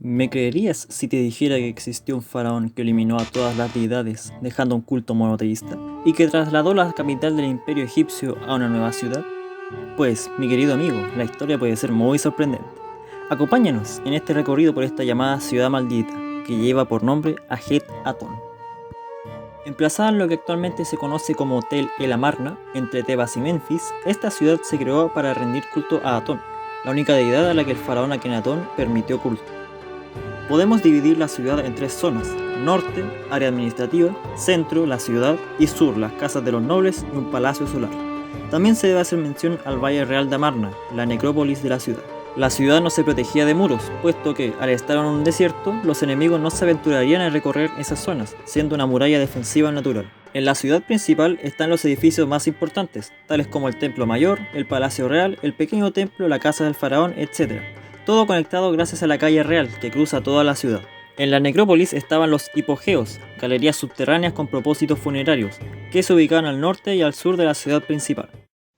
¿Me creerías si te dijera que existió un faraón que eliminó a todas las deidades, dejando un culto monoteísta, y que trasladó la capital del imperio egipcio a una nueva ciudad? Pues, mi querido amigo, la historia puede ser muy sorprendente. Acompáñanos en este recorrido por esta llamada ciudad maldita, que lleva por nombre Ajet Atón. Emplazada en lo que actualmente se conoce como Tel El Amarna, entre Tebas y Menfis, esta ciudad se creó para rendir culto a Atón, la única deidad a la que el faraón Akenatón permitió culto. Podemos dividir la ciudad en tres zonas: norte, área administrativa; centro, la ciudad; y sur, las casas de los nobles y un palacio solar. También se debe hacer mención al Valle Real de Amarna, la necrópolis de la ciudad. La ciudad no se protegía de muros, puesto que, al estar en un desierto, los enemigos no se aventurarían a recorrer esas zonas, siendo una muralla defensiva natural. En la ciudad principal están los edificios más importantes, tales como el Templo Mayor, el Palacio Real, el pequeño templo, la Casa del Faraón, etc. Todo conectado gracias a la calle real, que cruza toda la ciudad. En la necrópolis estaban los hipogeos, galerías subterráneas con propósitos funerarios, que se ubicaban al norte y al sur de la ciudad principal.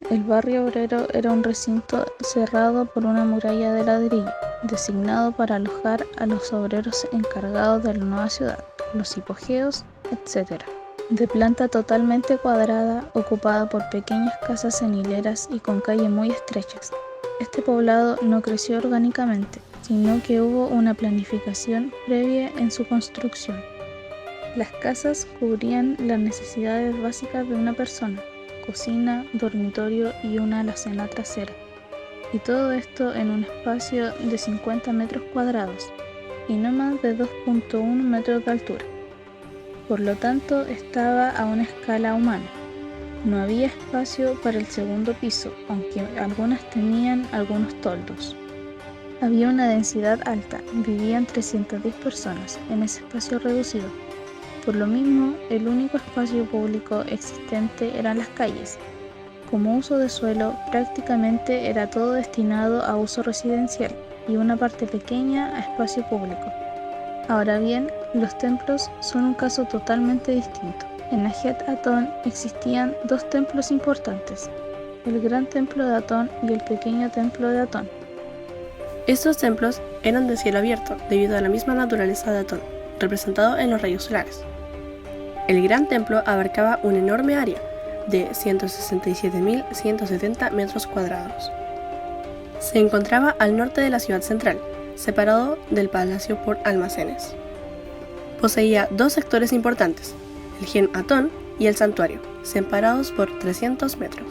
El barrio obrero era un recinto cerrado por una muralla de ladrillo, designado para alojar a los obreros encargados de la nueva ciudad, los hipogeos, etc. De planta totalmente cuadrada, ocupada por pequeñas casas en hileras y con calles muy estrechas. Este poblado no creció orgánicamente, sino que hubo una planificación previa en su construcción. Las casas cubrían las necesidades básicas de una persona: cocina, dormitorio y una alacena trasera. Y todo esto en un espacio de 50 metros cuadrados y no más de 2.1 metros de altura. Por lo tanto, estaba a una escala humana. No había espacio para el segundo piso, aunque algunas tenían algunos toldos. Había una densidad alta, vivían 310 personas en ese espacio reducido. Por lo mismo, el único espacio público existente eran las calles. Como uso de suelo, prácticamente era todo destinado a uso residencial y una parte pequeña a espacio público. Ahora bien, los templos son un caso totalmente distinto. En Ajet Atón existían dos templos importantes: el Gran Templo de Atón y el Pequeño Templo de Atón. Estos templos eran de cielo abierto debido a la misma naturaleza de Atón, representado en los rayos solares. El Gran Templo abarcaba una enorme área de 167.170 metros cuadrados. Se encontraba al norte de la ciudad central, separado del palacio por almacenes. Poseía dos sectores importantes: el Gem Atón y el santuario, separados por 300 metros.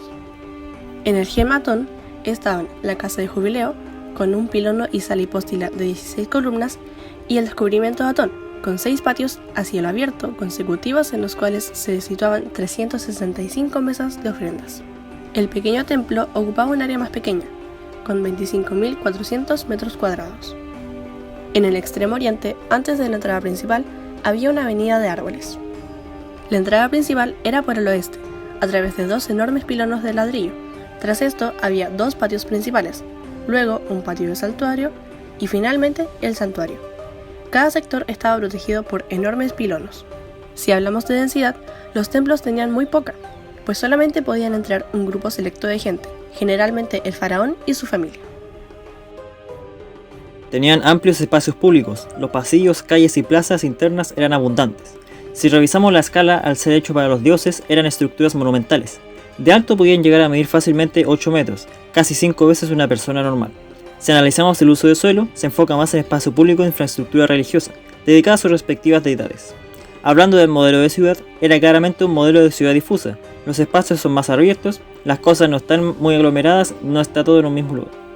En el Gem Atón estaban la casa de jubileo, con un pilono y sala hipóstila de 16 columnas, y el descubrimiento de Atón, con 6 patios a cielo abierto consecutivos en los cuales se situaban 365 mesas de ofrendas. El pequeño templo ocupaba un área más pequeña, con 25.400 metros cuadrados. En el extremo oriente, antes de la entrada principal, había una avenida de árboles. La entrada principal era por el oeste, a través de 2 enormes pilonos de ladrillo. Tras esto había 2 patios principales, luego un patio de santuario y finalmente el santuario. Cada sector estaba protegido por enormes pilonos. Si hablamos de densidad, los templos tenían muy poca, pues solamente podían entrar un grupo selecto de gente, generalmente el faraón y su familia. Tenían amplios espacios públicos, los pasillos, calles y plazas internas eran abundantes. Si revisamos la escala, al ser hecho para los dioses, eran estructuras monumentales. De alto podían llegar a medir fácilmente 8 metros, casi 5 veces una persona normal. Si analizamos el uso de suelo, se enfoca más en espacio público e infraestructura religiosa, dedicada a sus respectivas deidades. Hablando del modelo de ciudad, era claramente un modelo de ciudad difusa. Los espacios son más abiertos, las cosas no están muy aglomeradas, no está todo en un mismo lugar.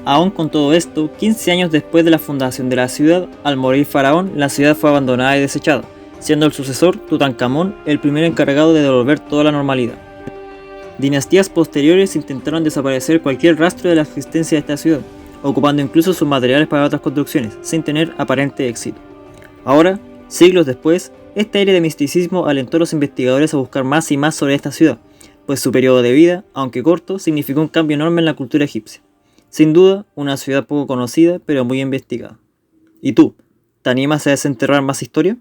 Aún con todo esto, 15 años después de la fundación de la ciudad, al morir Faraón, la ciudad fue abandonada y desechada, siendo el sucesor, Tutankamón, el primer encargado de devolver toda la normalidad. Dinastías posteriores intentaron desaparecer cualquier rastro de la existencia de esta ciudad, ocupando incluso sus materiales para otras construcciones, sin tener aparente éxito. Ahora, siglos después, este aire de misticismo alentó a los investigadores a buscar más y más sobre esta ciudad, pues su periodo de vida, aunque corto, significó un cambio enorme en la cultura egipcia. Sin duda, una ciudad poco conocida, pero muy investigada. ¿Y tú? ¿Te animas a desenterrar más historia?